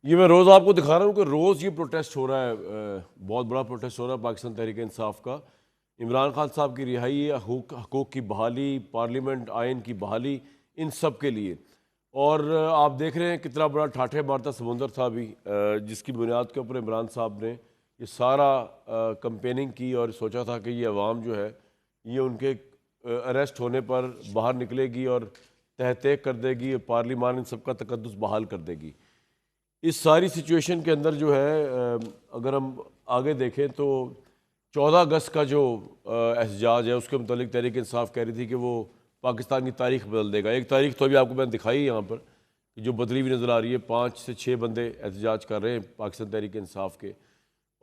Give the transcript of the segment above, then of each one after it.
یہ میں روز آپ کو دکھا رہا ہوں کہ روز یہ پروٹیسٹ ہو رہا ہے، بہت بڑا پروٹیسٹ ہو رہا ہے پاکستان تحریک انصاف کا۔ عمران خان صاحب کی رہائی، حقوق کی بحالی، پارلیمنٹ آئین کی بحالی، ان سب کے لیے۔ اور آپ دیکھ رہے ہیں کتنا بڑا ٹھاٹھے مارتا سمندر تھا ابھی، جس کی بنیاد کے اوپر عمران صاحب نے یہ سارا کمپیننگ کی اور سوچا تھا کہ یہ عوام جو ہے یہ ان کے اریسٹ ہونے پر باہر نکلے گی اور تحقیق کر دے گی، پارلیمان ان سب کا تقدس بحال کر دے گی۔ اس ساری سچویشن کے اندر جو ہے اگر ہم آگے دیکھیں تو 14 اگست کا جو احتجاج ہے اس کے متعلق تحریک انصاف کہہ رہی تھی کہ وہ پاکستان کی تاریخ بدل دے گا۔ ایک تاریخ تو ابھی آپ کو میں نے دکھائی یہاں پر کہ جو بدلی ہوئی نظر آ رہی ہے، 5 سے 6 بندے احتجاج کر رہے ہیں پاکستان تحریک انصاف کے،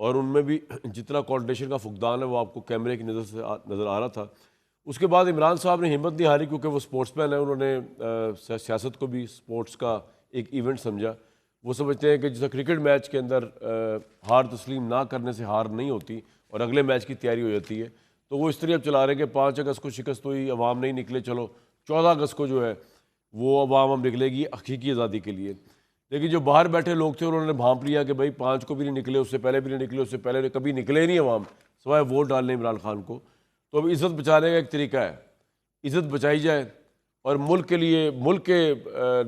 اور ان میں بھی جتنا کوارڈینیشن کا فقدان ہے وہ آپ کو کیمرے کی نظر سے نظر آ رہا تھا۔ اس کے بعد عمران صاحب نے ہمت نہیں ہاری، کیونکہ وہ سپورٹس مین ہیں، انہوں نے سیاست کو بھی سپورٹس کا ایک ایونٹ سمجھا۔ وہ سمجھتے ہیں کہ جیسا کرکٹ میچ کے اندر ہار تسلیم نہ کرنے سے ہار نہیں ہوتی اور اگلے میچ کی تیاری ہو جاتی ہے، تو وہ اس طرح اب چلا رہے ہیں کہ 5 اگست کو شکست ہوئی، عوام نہیں نکلے، چلو 14 اگست کو جو ہے وہ عوام اب نکلے گی حقیقی آزادی کے لیے۔ لیکن جو باہر بیٹھے لوگ تھے انہوں نے بھانپ لیا کہ بھائی 5 کو بھی نہیں نکلے، اس سے پہلے بھی نہیں نکلے، اس سے پہلے کبھی نکلے ہی نہیں عوام سوائے ووٹ ڈالنے عمران خان کو۔ تو اب عزت بچانے کا ایک طریقہ ہے، عزت بچائی جائے اور ملک کے لیے، ملک کے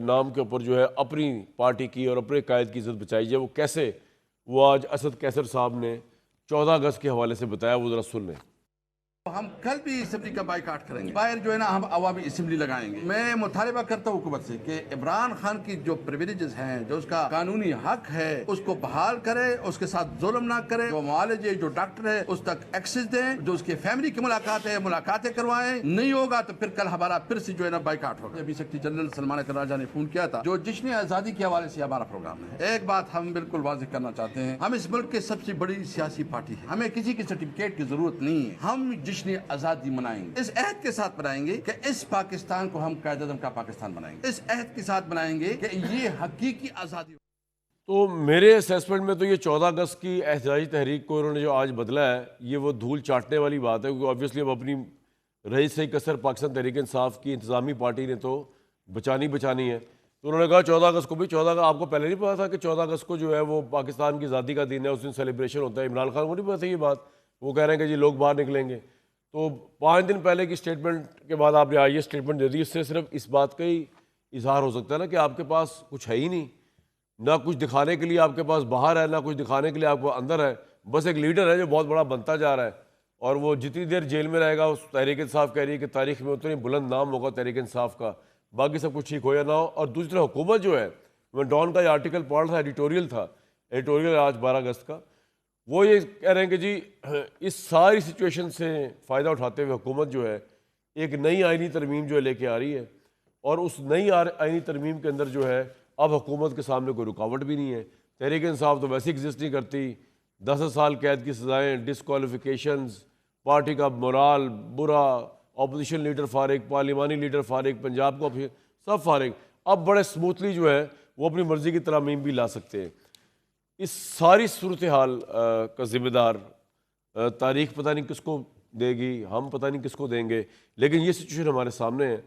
نام کے اوپر جو ہے اپنی پارٹی کی اور اپنے قائد کی عزت بچائی جائے۔ وہ کیسے، وہ آج اسد کیسر صاحب نے 14 اگست کے حوالے سے بتایا، وہ ذرا سن لیں۔ ہم کل بھی اسمبلی کا بائیکاٹ کریں گے، باہر جو ہے نا ہم عوامی اسمبلی لگائیں گے۔ میں مطالبہ کرتا ہوں حکومت سے کہ عمران خان کی جو پریویلیجز ہیں، جو اس کا قانونی حق ہے، اس کو بحال کرے، اس کے ساتھ ظلم نہ کرے، جو معالج ہے، جو ڈاکٹر ہے اس تک ایکسس دیں، جو اس کے فیملی کی ملاقات ہے ملاقاتیں کروائیں۔ نہیں ہوگا تو پھر کل ہمارا پھر سے جو ہے نا بائیکاٹ ہوگا۔ ابھی سیکرٹری جنرل سلمان اکر راجہ نے فون کیا تھا، جو جشن آزادی کے حوالے سے ہمارا پروگرام ہے۔ ایک بات ہم بالکل واضح کرنا چاہتے ہیں، ہم اس ملک کے سب سے بڑی سیاسی پارٹی ہے، ہمیں کسی کی سرٹیفکیٹ کی ضرورت نہیں ہے۔ ہم جشن آزادی منائیں گے، اس عہد کے ساتھ منائیں گے کہ اس پاکستان کو ہم قائد اعظم کا پاکستان بنائیں گے، اس عہد کے ساتھ منائیں گے کہ یہ حقیقی آزادی۔ تو میرے اسیسمنٹ میں تو یہ 14 اگست کی احتجاجی تحریک کو انہوں نے جو آج بدلا ہے، یہ وہ دھول چاٹنے والی بات ہے، کیونکہ آبویسلی اب اپنی رہی صحیح کثر پاکستان تحریک انصاف کی انتظامی پارٹی نے تو بچانی ہے۔ تو انہوں نے کہا 14 اگست کو بھی 14 آپ کو پہلے نہیں پتا تھا کہ 14 اگست کو جو ہے وہ پاکستان کی آزادی کا دن ہے، اس دن سیلیبریشن ہوتا ہے؟ عمران خان کو نہیں پتا تھا یہ بات، وہ کہہ رہے ہیں کہ جی لوگ باہر نکلیں گے۔ تو 5 دن پہلے کی اسٹیٹمنٹ کے بعد آپ نے آج یہ اسٹیٹمنٹ دے دی، اس سے صرف اس بات کا ہی اظہار ہو سکتا ہے نا کہ آپ کے پاس کچھ ہے ہی نہیں، نہ کچھ دکھانے کے لیے آپ کے پاس باہر ہے، نہ کچھ دکھانے کے لیے آپ کو اندر ہے۔ بس ایک لیڈر ہے جو بہت بڑا بنتا جا رہا ہے، اور وہ جتنی دیر جیل میں رہے گا، اس تحریک انصاف کہہ رہی ہے کہ تاریخ میں اتنی بلند نام ہوگا تحریک انصاف کا، باقی سب کچھ ٹھیک ہو یا نہ ہو۔ اور دوسری طرف حکومت جو ہے، میں ڈان کا یہ آرٹیکل پڑھ رہا تھا، ایڈیٹوریل آج 12 اگست کا، وہ یہ کہہ رہے ہیں کہ جی اس ساری سچویشن سے فائدہ اٹھاتے ہوئے حکومت جو ہے ایک نئی آئینی ترمیم جو ہے لے کے آ رہی ہے، اور اس نئی آئینی ترمیم کے اندر جو ہے اب حکومت کے سامنے کوئی رکاوٹ بھی نہیں ہے۔ تحریک انصاف تو ویسے ایگزسٹ نہیں کرتی، 10 سال قید کی سزائیں، ڈسکوالیفیکیشنز، پارٹی کا مورال برا، اپوزیشن لیڈر فارغ، پارلیمانی لیڈر فارغ، پنجاب کو سب فارغ، اب بڑے سموتھلی جو ہے وہ اپنی مرضی کی ترامیم بھی لا سکتے ہیں۔ اس ساری صورتحال کا ذمہ دار تاریخ پتہ نہیں کس کو دے گی، ہم پتہ نہیں کس کو دیں گے، لیکن یہ سچویشن ہمارے سامنے ہے۔